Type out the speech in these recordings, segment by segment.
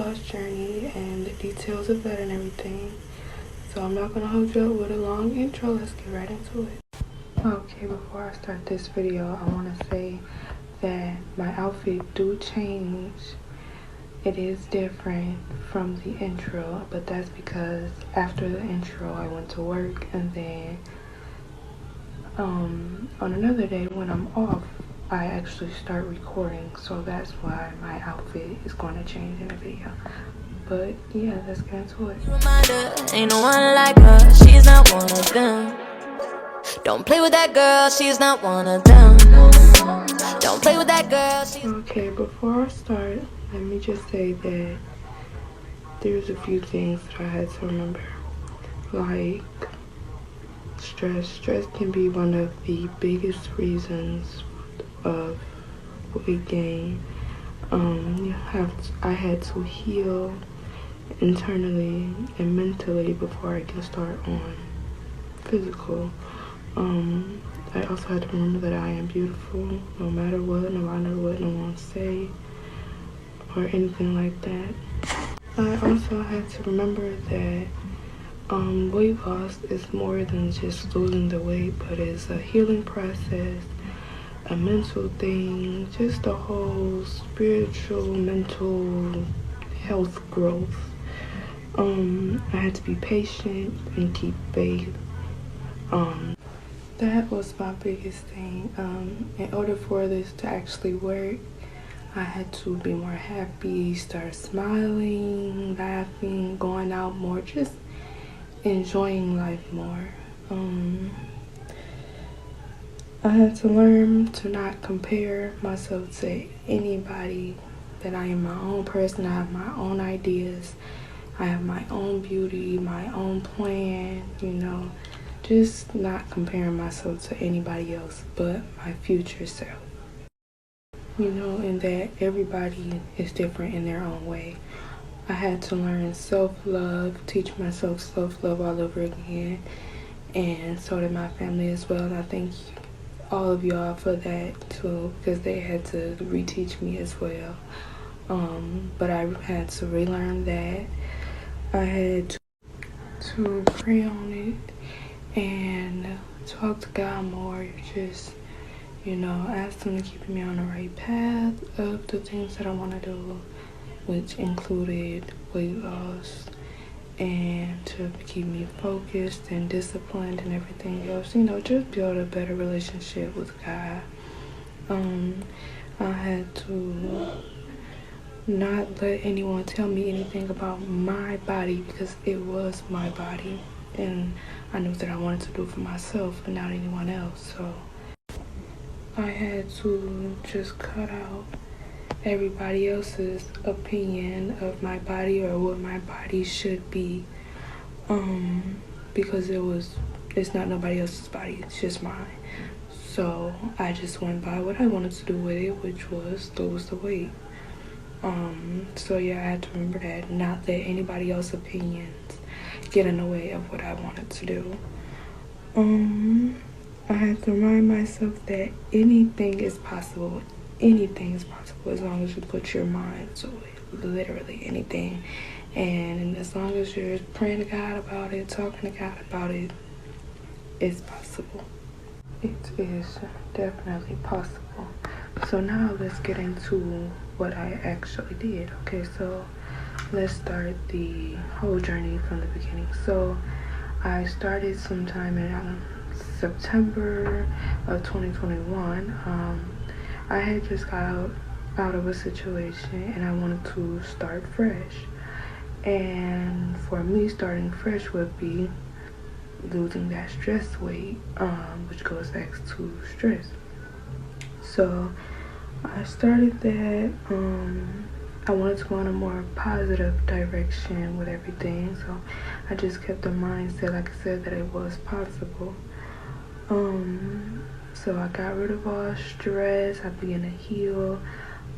loss journey and the details of that and everything. So I'm not gonna hold you up with a long intro. Let's get right into it. Okay, before I start this video, I want to say that my outfit do change. It is different from the intro, but that's because after the intro I went to work, and then on another day when I'm off I actually start recording, so that's why my outfit is going to change in the video. But yeah, let's get into it. Ain't no one like her, she's not one of them. Don't play with that girl, she's not one of them. Don't play with that girl. Okay, before I start, let me just say that there's a few things that I had to remember. Like stress. Stress can be one of the biggest reasons of weight gain. I had to heal internally and mentally before I can start on physical. I also had to remember that I am beautiful, no matter what, no matter what no one say or anything like that. I also had to remember that weight loss is more than just losing the weight, but it's a healing process, a mental thing, just a whole spiritual, mental health growth. I had to be patient and keep faith. That was my biggest thing. In order for this to actually work, I had to be more happy, start smiling, laughing, going out more, just enjoying life more. I had to learn to not compare myself to anybody, that I am my own person, I have my own ideas, I have my own beauty, my own plan, just not comparing myself to anybody else but my future self. And that everybody is different in their own way. I had to learn self-love, teach myself self-love all over again, and so did my family as well. And I thank all of y'all for that too, because they had to reteach me as well. But I had to relearn that. I had to pray on it and talk to God more, just ask him to keep me on the right path of the things that I want to do, which included weight loss, and to keep me focused and disciplined and everything else, just build a better relationship with God. I had to not let anyone tell me anything about my body, because it was my body and I knew that I wanted to do it for myself and not anyone else. So I had to just cut out everybody else's opinion of my body or what my body should be, because it's not nobody else's body, it's just mine. So I just went by what I wanted to do with it, which was lose the weight. So yeah, I had to remember that, not let anybody else's opinions get in the way of what I wanted to do. I had to remind myself that anything is possible. Anything is possible as long as you put your mind to it. Literally anything. And as long as you're praying to God about it, talking to God about it, it's possible. It is definitely possible. So now let's get into what I actually did. Okay, so let's start the whole journey from the beginning. So I started sometime in September of 2021. I had just got out of a situation and I wanted to start fresh. And for me, starting fresh would be losing that stress weight, which goes back to stress. So I started that. I wanted to go in a more positive direction with everything, so I just kept the mindset, like I said, that it was possible. So I got rid of all stress. I began to heal.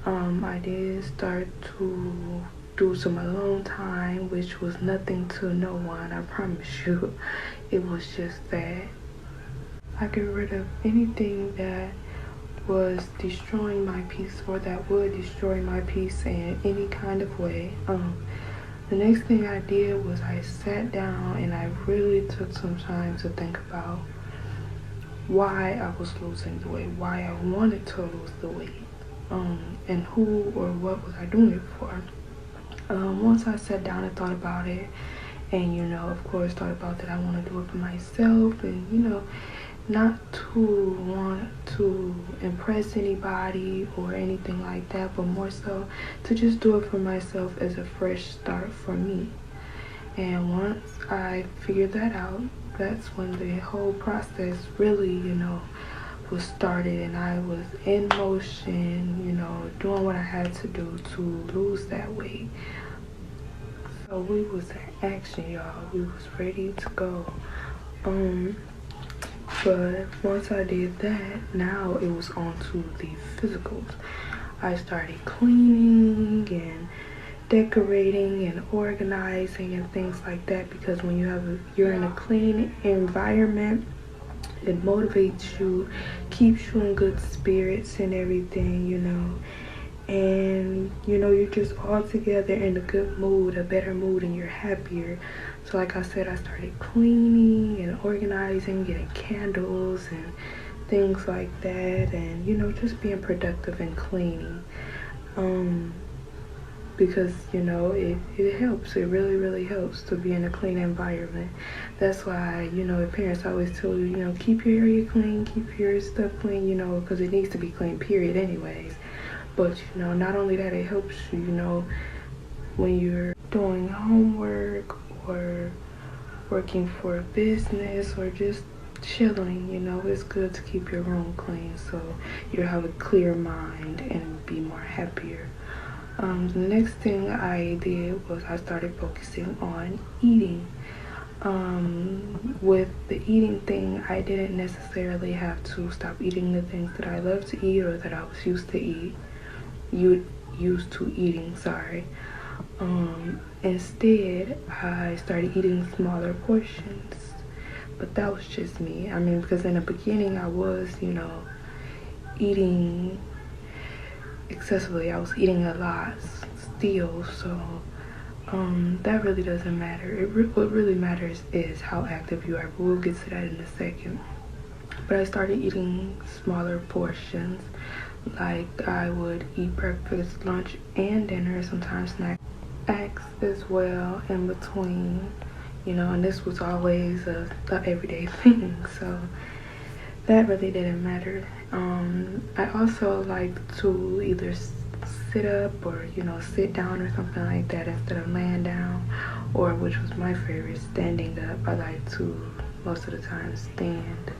I did start to do some alone time, which was nothing to no one, I promise you. It was just that I get rid of anything that was destroying my peace, or that would destroy my peace in any kind of way. The next thing I did was I sat down and I really took some time to think about why I was losing the weight, why I wanted to lose the weight, and who or what was I doing it for. Once I sat down and thought about it, and of course thought about that I want to do it for myself, and not to want to impress anybody or anything like that, but more so to just do it for myself as a fresh start for me. And once I figured that out, that's when the whole process really, was started, and I was in motion, doing what I had to do to lose that weight. So we was in action, y'all. We was ready to go. But once I did that, now it was on to the physicals. I started cleaning and decorating and organizing and things like that, because when you're in a clean environment, it motivates you, keeps you in good spirits and everything, and you're just all together in a good mood, a better mood, and you're happier. So like I said, I started cleaning and organizing, getting candles and things like that, and just being productive and cleaning, because it helps. It really helps to be in a clean environment. That's why parents always tell you, keep your area clean, keep your stuff clean, because it needs to be clean, period, anyways. But not only that, it helps you, when you're doing homework or working for a business or just chilling, it's good to keep your room clean so you have a clear mind and be more happier. The next thing I did was I started focusing on eating. With the eating thing, I didn't necessarily have to stop eating the things that I love to eat or that I was used to eating, sorry. Instead, I started eating smaller portions, but that was just me. Because in the beginning I was, eating excessively. I was eating a lot still, so that really doesn't matter. What really matters is how active you are, but we'll get to that in a second. But I started eating smaller portions. Like I would eat breakfast, lunch, and dinner, sometimes snacks as well in between, and this was always a everyday thing, so that really didn't matter. I also like to either sit up or sit down or something like that instead of laying down, or, which was my favorite, standing up. I like to most of the time stand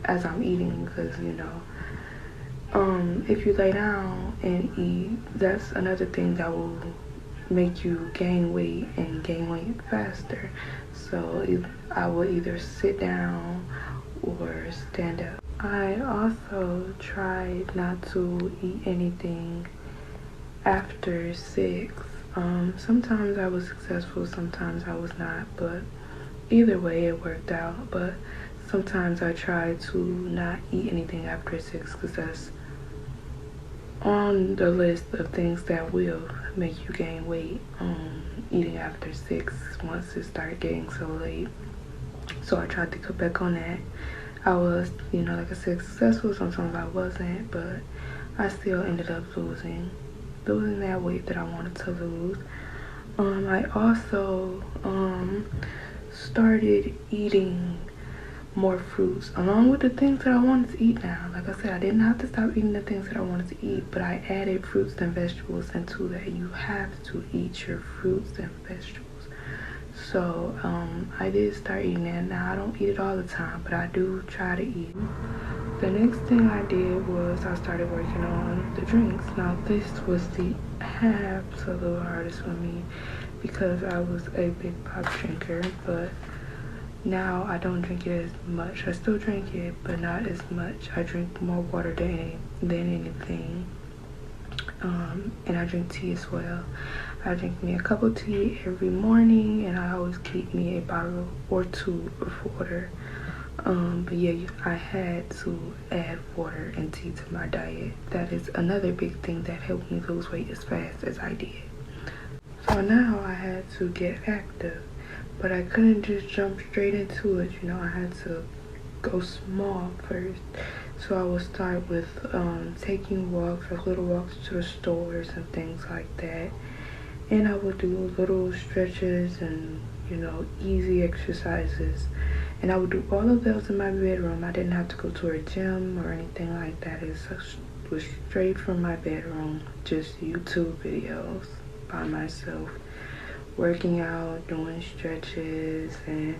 as I'm eating, because if you lay down and eat, that's another thing that will make you gain weight and gain weight faster. So I will either sit down or stand up. I also tried not to eat anything after 6. Sometimes I was successful, sometimes I was not, but either way it worked out. But sometimes I try to not eat anything after 6, because that's on the list of things that will make you gain weight. Eating after 6, once it started getting so late. So I tried to cut back on that. I was, like I said, successful. Sometimes I wasn't, but I still ended up losing that weight that I wanted to lose. I also started eating more fruits along with the things that I wanted to eat now. Like I said, I didn't have to stop eating the things that I wanted to eat, but I added fruits and vegetables into that. You have to eat your fruits and vegetables. So I did start eating that. Now I don't eat it all the time, but I do try to eat. The next thing I did was I started working on the drinks. Now this was the absolute hardest for me, because I was a big pop drinker, but now I don't drink it as much. I still drink it, but not as much. I drink more water than anything. And I drink tea as well. I drink me a cup of tea every morning, and I always keep me a bottle or 2 of water. But yeah, I had to add water and tea to my diet. That is another big thing that helped me lose weight as fast as I did. So now I had to get active, but I couldn't just jump straight into it. You know, I had to go small first. So I would start with taking walks, like little walks to the stores and things like that. And I would do little stretches and, you know, easy exercises. And I would do all of those in my bedroom. I didn't have to go to a gym or anything like that. It was straight from my bedroom, just YouTube videos by myself, working out, doing stretches, and,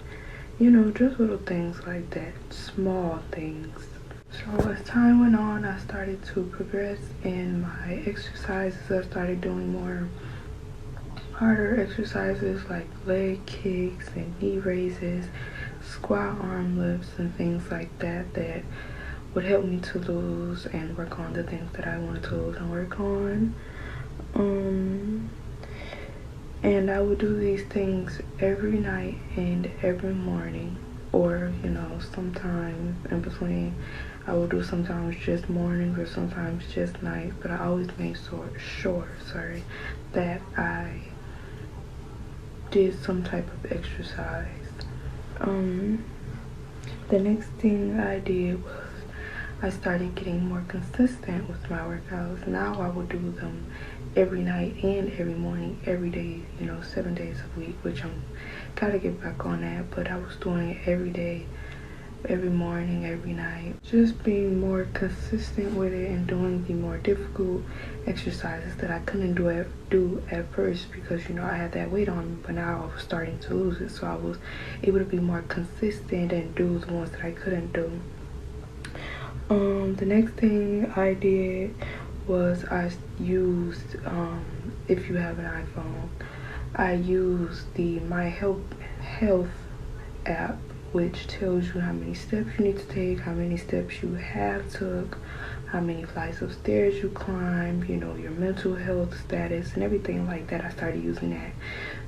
you know, just little things like that, small things. So as time went on, I started to progress in my exercises. I started doing more harder exercises like leg kicks and knee raises, squat arm lifts, and things like that that would help me to lose and work on the things that I wanted to lose and work on. And I would do these things every night and every morning, or, you know, sometimes in between. I would do sometimes just mornings or sometimes just night, but I always made sure that I did some type of exercise. The next thing I did was I started getting more consistent with my workouts. Now I would do them every night and every morning, every day, you know, 7 days a week, which I'm gotta get back on that, but I was doing it every day, every morning, every night. Just being more consistent with it and doing the more difficult exercises that I couldn't do at first because, you know, I had that weight on me, but now I was starting to lose it, so I was able to be more consistent and do the ones that I couldn't do. The next thing I did was I used, if you have an iPhone, I used the My Health app, which tells you how many steps you need to take, how many steps you have took, how many flights of stairs you climbed, you know, your mental health status and everything like that. I started using that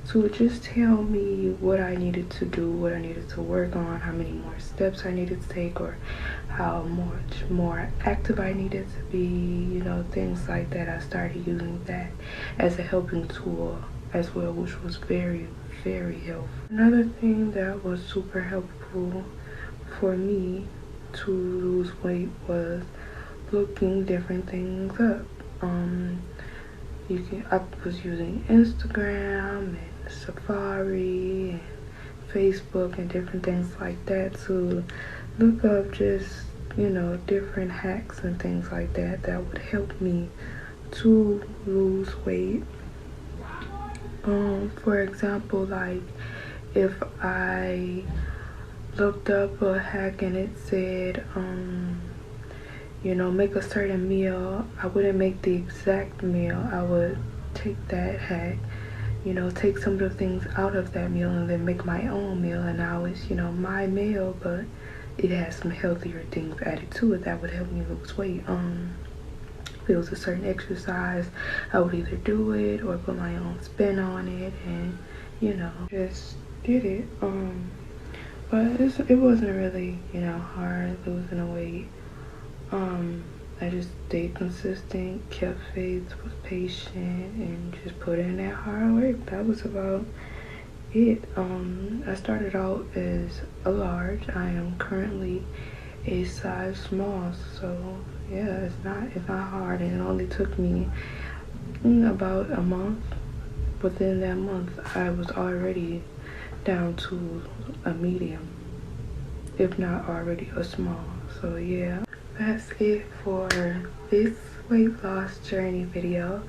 to just tell me what I needed to do, what I needed to work on, how many more steps I needed to take, or how much more active I needed to be, you know, things like that. I started using that as a helping tool as well, which was very, very helpful. Another thing that was super helpful for me to lose weight was looking different things up. I was using Instagram and Safari and Facebook and different things like that to look up just, you know, different hacks and things like that that would help me to lose weight. For example, like if I looked up a hack and it said, you know, make a certain meal, I wouldn't make the exact meal. I would take that hack, you know, take some of the things out of that meal and then make my own meal. And now it's, you know, my meal, but it has some healthier things added to it that would help me lose weight. If it was a certain exercise, I would either do it or put my own spin on it and, you know, just did it. But it wasn't really, you know, hard losing the weight. I just stayed consistent, kept faith, was patient, and just put in that hard work. That was about it. I started out as a large. I am currently a size small, so yeah, it's not hard, and it only took me about a month. Within that month, I was already down to a medium, if not already a small. So yeah, that's it for this weight loss journey video.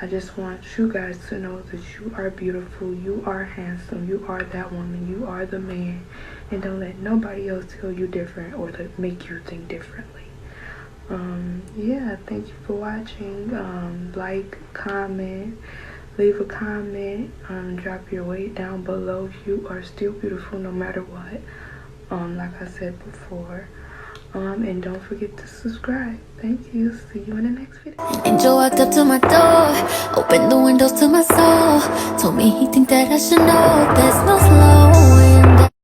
I just want you guys to know that you are beautiful, you are handsome, you are that woman, you are the man, and don't let nobody else tell you different or to make you think differently. Yeah, thank you for watching. Like, comment, leave a comment, drop your weight down below. You are still beautiful no matter what, like I said before. And don't forget to subscribe. Thank you. See you in the next video. Angel walked up to my door, opened the windows to my soul, told me he think that I should know there's no slow